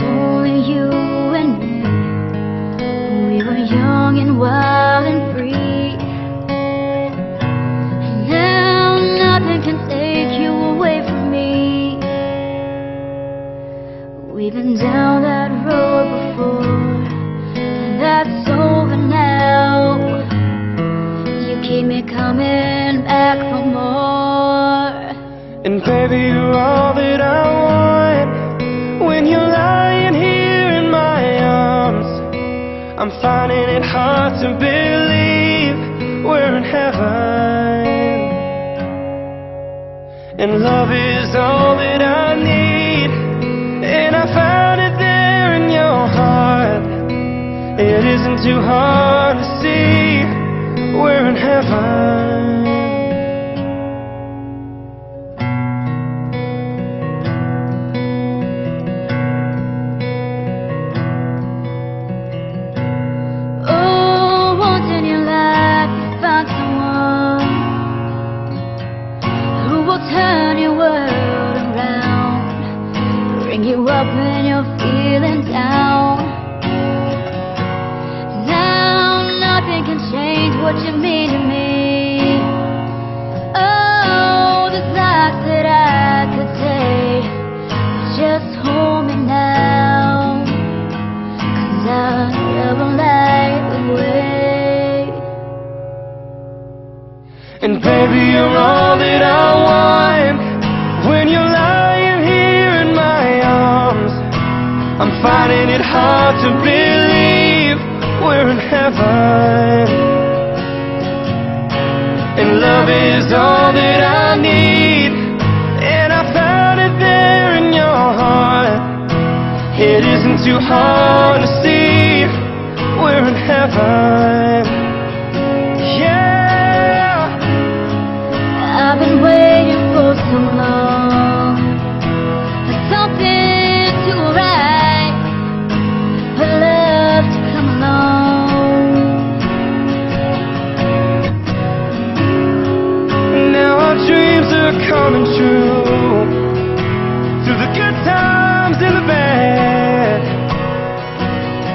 only you and me. We were young and wild and free. And now nothing can take you away from me. We've been down that road before, and that's over now. You keep me coming back for more. And baby, you're all that I want. When you're lying here in my arms, I'm finding it hard to believe we're in heaven. And love is all that I need, and I found it there in your heart. It isn't too hard to see we're in heaven. Turn your world around, bring you up when you're feeling down. Now nothing can change what you mean to me. Oh, there's lots that I could say, but just hold me now, 'cause I'll never light the way. And baby, you're all that I want. When you're lying here in my arms, I'm finding it hard to believe we're in heaven. And love is all that I need, and I found it there in your heart. It isn't too hard to see we're in heaven. I've been waiting for so long for something to arrive, for love to come along. Now our dreams are coming true, through the good times and the bad.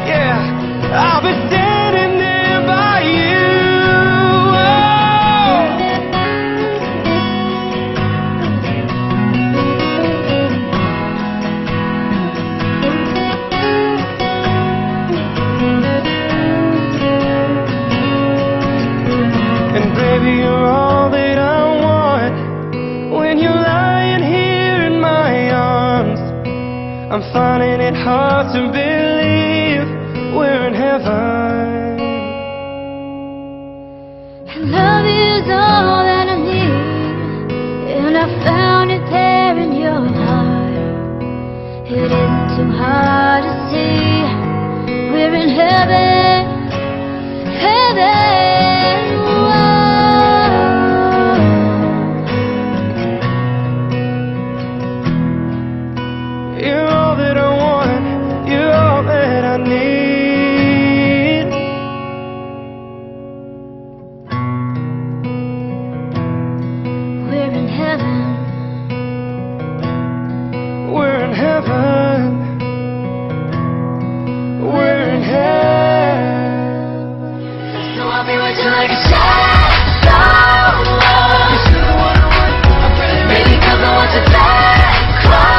Yeah, I'll be standing there by you. Baby, you're all that I want. When you're lying here in my arms, I'm finding it hard to believe we're in heaven. And love is all that I need, and I found it there in your heart. It isn't too hard to see we're in heaven, heaven. You're all that I want, you're all that I need. We're in heaven. We're in heaven. We're in heaven. So I'll be with you like a shadow. You're the one I want. Baby, 'cause I want you that close.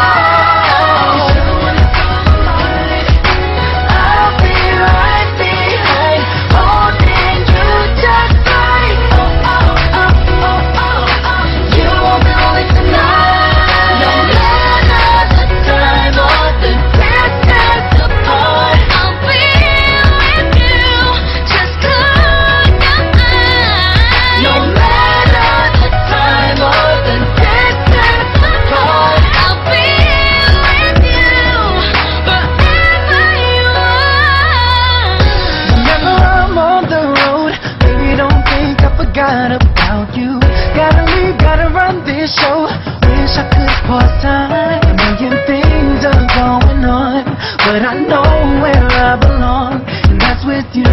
About you, gotta leave, gotta run this show. Wish I could pause time. A million things are going on, but I know where I belong, and that's with you.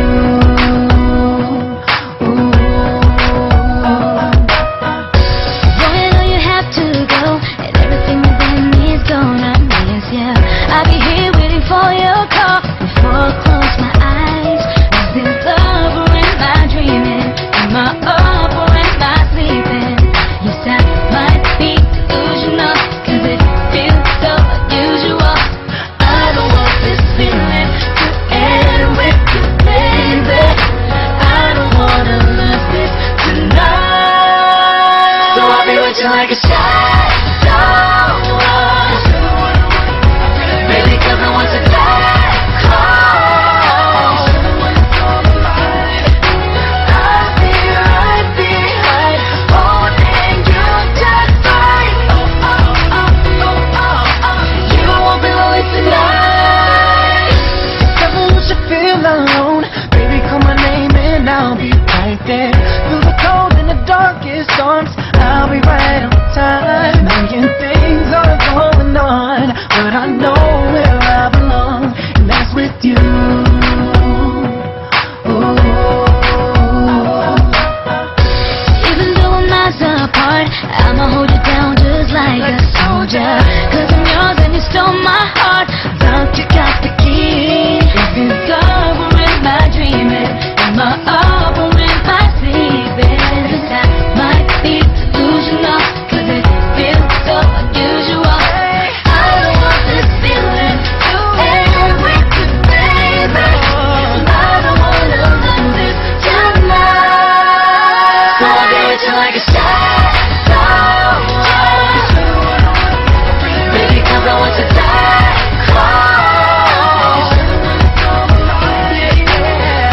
Boy, I know you have to go, and everything within me is gonna miss you. be here waiting for your call. Before I close my eyes, was this love or am I dreaming? Am I up or am I sleeping? Yes, I might be delusional, 'cause it feels so unusual. I don't want this feeling to end with you, baby. I don't wanna lose this tonight. So I'll be with you like a shadow, baby, 'cause I want to let go. I'll be right behind, holding you just right. Oh, oh, oh, oh, oh, oh. You won't be lonely tonight. Never want you feel alone. Baby, call my name and I'll be right there. Through the cold and the darkest storms, I'll be right on time. Million things are going on, but I know where I belong, and that's with you. Even though we're miles apart, I'ma hold you down just like a soldier. 'Cause I'm yours and you stole my heart. Thought you got the key. Is this love or am I dreaming? Am I up or am I sleeping? This time might be delusional, 'cause it feels so unusual. I don't want this feeling to end with you, baby. I don't wanna lose this tonight. So I'll be with you like a shadow, baby, 'cause I want to let go.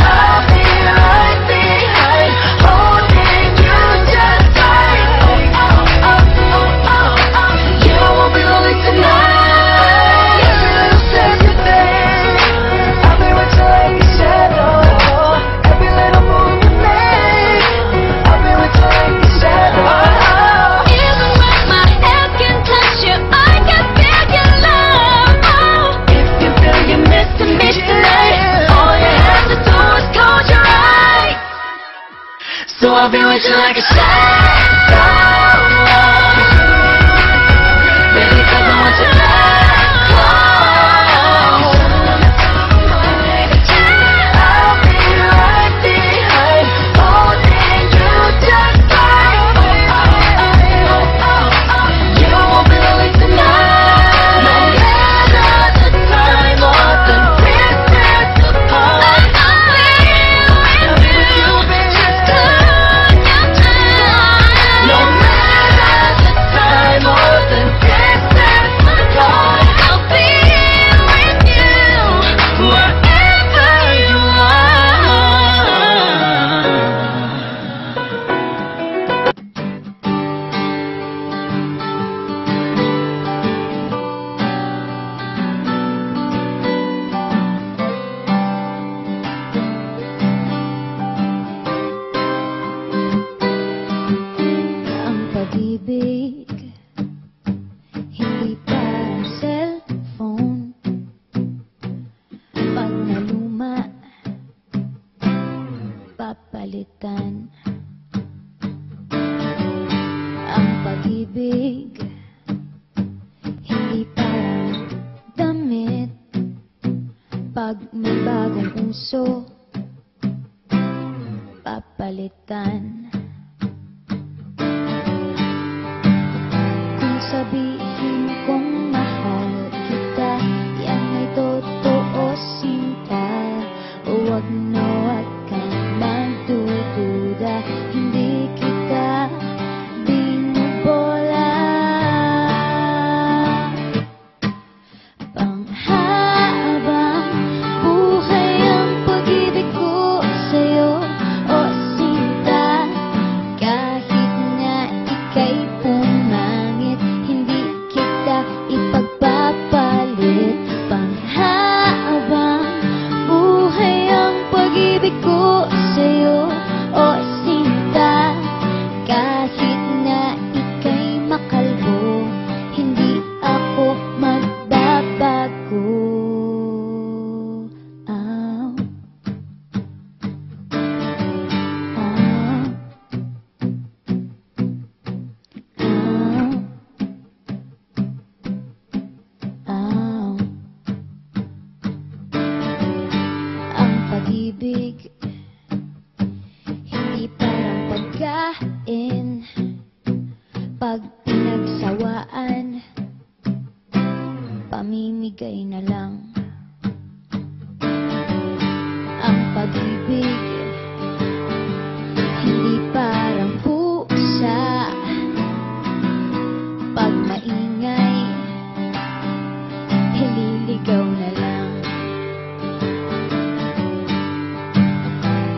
I'll be right behind, holding you just right. Oh, oh, oh, oh, oh, oh. You won't be lonely tonight. Every little step you take, I'll be with you like a shadow. Every little move you make, I'll be with you like a shadow. Even when my head can touch you, I can feel your love. Oh, if you feel you're missing me tonight, all you have to do is close your eyes. So I'll be with you like a shadow, baby, 'cause I want to let go. I'll be right behind, holding you just right. Oh, oh, oh, oh, oh. You won't be lonely tonight. No matter the time or the distance apart, I'll be with you just 'cause you're mine. No matter the time or the distance apart, I'll be with you wherever you Ang pag-ibig, hindi parang cellphone. Pag naluma, papalitan. Ang pag-ibig, hindi parang damit. Pag may bagong uso, papalitan. Kung sabihin kong mahal kita, yan ay totoo, sinta. Huwag na huwag kang magdududa, hindi kita binubola. Panghabang buhay ang pag-ibig ko sa'yo, o sinta. Kahit nga ika'y pumangit, hindi kita ipagpapalit. Panghabang buhay ang pag-ibig ko sa'yo, o sinta. Kahit na ika'y makalbo, hindi ako magbabago. Ah, ah, ah, ah. pag-ibig, hindi parang pusa. Pag maingay, ililigaw na lang.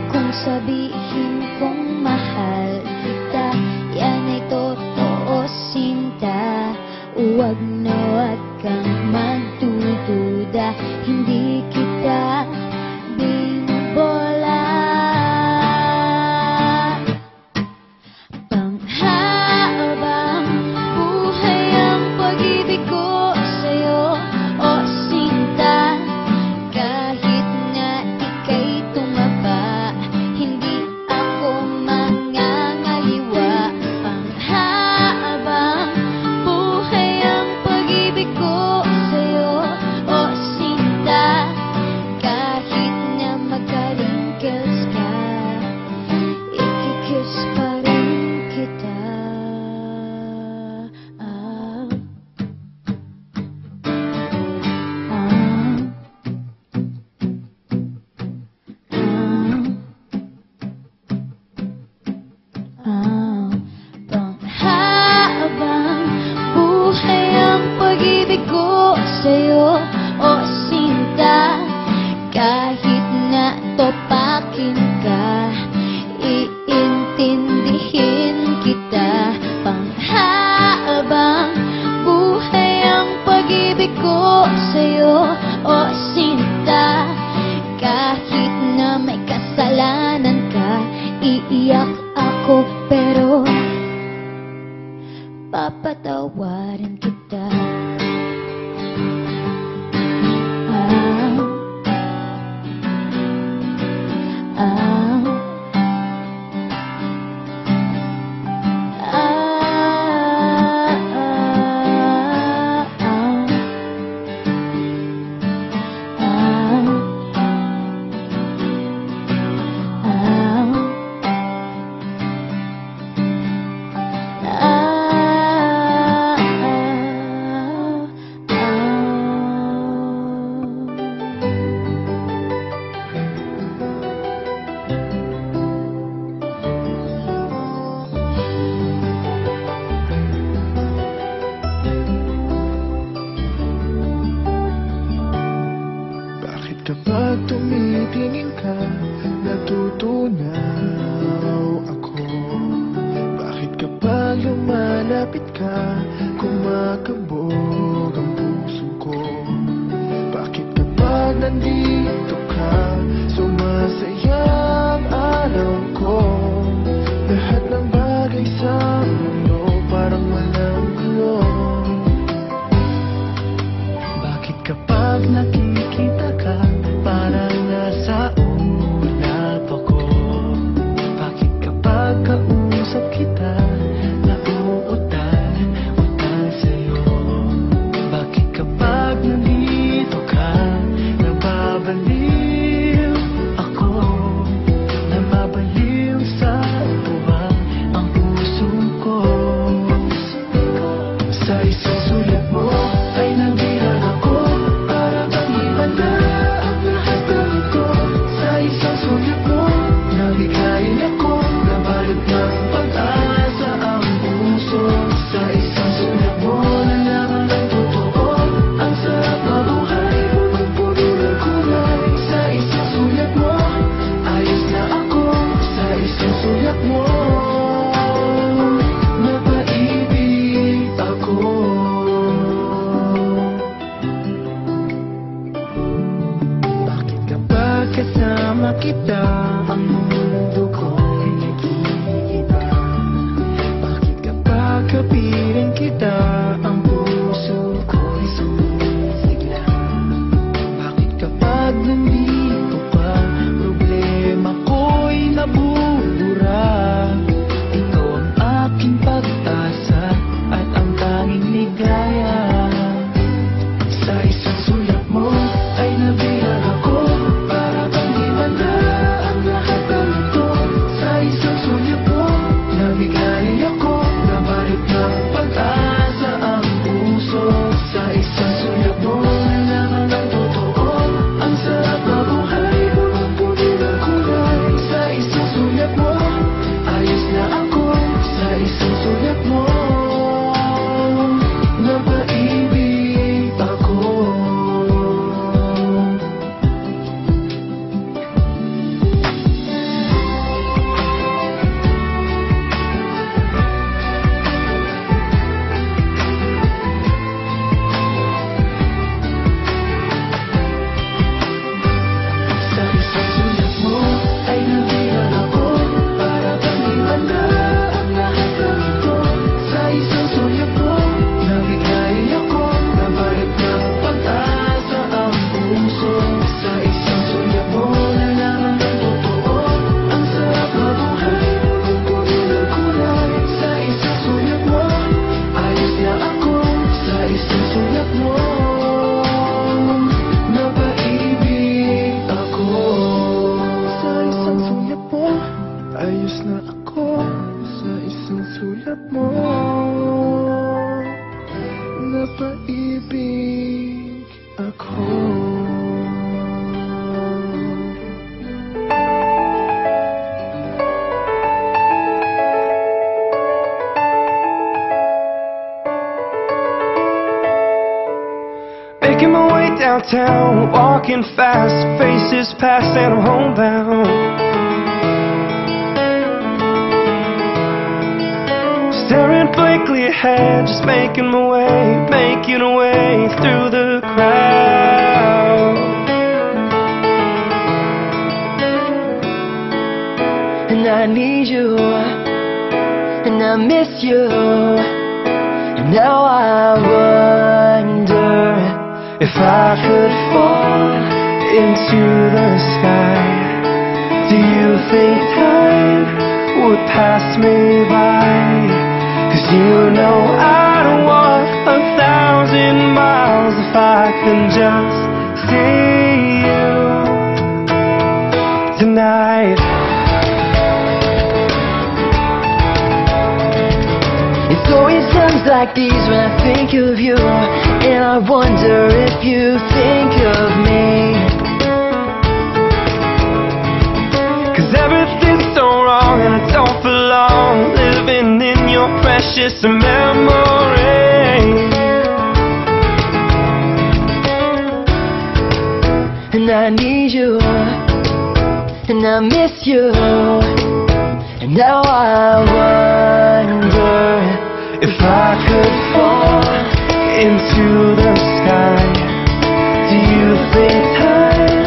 Kung sabihin kong mahal kita, yan ay totoo, sinta. Huwag na huwag kang magdududa, hindi kita binobola. Panghabang buhay ang pag-ibig ko sa'yo, o sinta. Kahit na ika'y tumaba, hindi ako mangangaliwa. Panghabang buhay ang pag-ibig ko sa'yo, o sinta. Kahit na magka-wrinkles ka, ikikiss pa rin kita. Panghabang buhay ang pag-ibig ko sa'yo, o sinta. Kahit na topakin ka, iintindihin kita. Panghabang buhay ang pag-ibig ko sa'yo, o sinta. Kahit na may kasalanan ka, iiyak ako pero papatawarin kita. Kapag tumitingin ka, natutunaw ako. Bakit kapag lumalapit ka, kumakabog ang puso ko? Bakit kapag nandito ka, sumasaya ang araw ko? Lahat ng bagay sa mundo parang walang gulo. Bakit kapag nakikita ka, parang nasa ulap ako? Bakit kapag kausap kita, nauutal sa'yo? Bakit kapag nandito ka, nababaliw ako? Nababaliw sa tuwa ang puso ko. Sa isang sulat mo ay nabihan ako, para bang himanda ang lahat ng ito. Sa isang sulat mo, nabigayin ako, nabalot ng pag-asa ang puso. Sa isang sulat mo, nalaman ang totoo, ang sarap na buhay, punong-puno ng kulay. Sa isang sulat mo, ayos na ako. Sa isang sulat mo, napaibig ako. Bakit kapag kasama kita, ang mundo ko'y nag-iiba? Bakit kapag kapiling kita, ang puso ko'y sumisigla? Bakit kapag nandito ka, problema ko'y nabubura? Ikaw ang aking pag-asa at ang tanging ligaya. Sa isang sulat mo ay nabihan ako, para bang himanda ang lahat ng ito. downtown, walking fast, faces pass and I'm homebound. Staring blankly ahead, just making my way through the crowd. And I need you, and I miss you, and now I wonder if I could fall into the sky. Do you think time would pass me by? 'Cause you know I'd walk 1,000 miles if I can just see you tonight. It's always times like these when I think of you, and I wonder if you think of me. 'Cause everything's so wrong and I don't belong, living in your precious memory. And I need you, and I miss you, and now I wonder if I could fall into the sky. Do you think time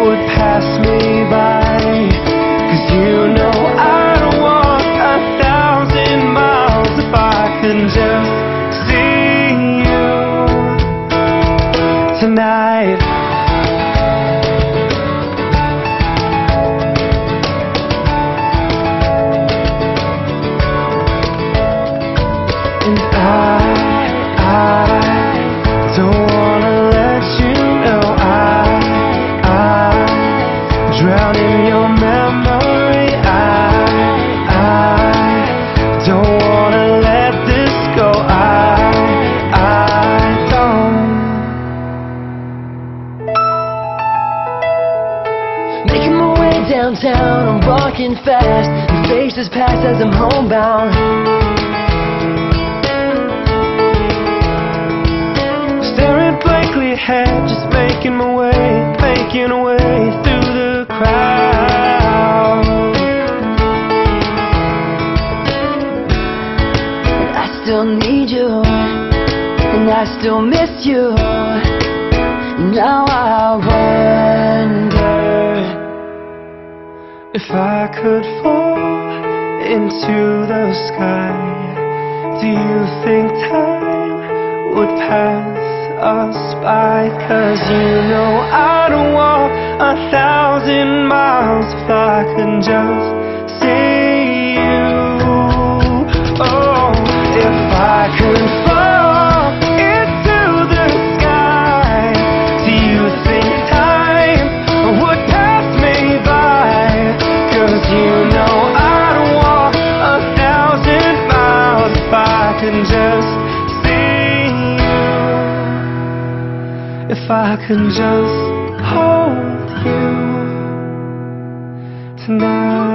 would pass me by? 'Cause you know I'd walk 1,000 miles if I could just see you tonight. And I don't wanna let you know I drown in your memory. I don't wanna let this go. I don't. Making my way downtown, I'm walking fast, the faces pass as I'm homebound. Blankly ahead, just making my way through the crowd. And I still need you, and I still miss you. Now I wonder if I could fall into the sky. Do you think time would pass us by? 'Cause you know I'd walk 1,000 miles if I could just see you. Oh, if I could fall into the sky, do you think time would pass me by? 'Cause you know I'd walk 1,000 miles if I could just if I can just hold you tonight.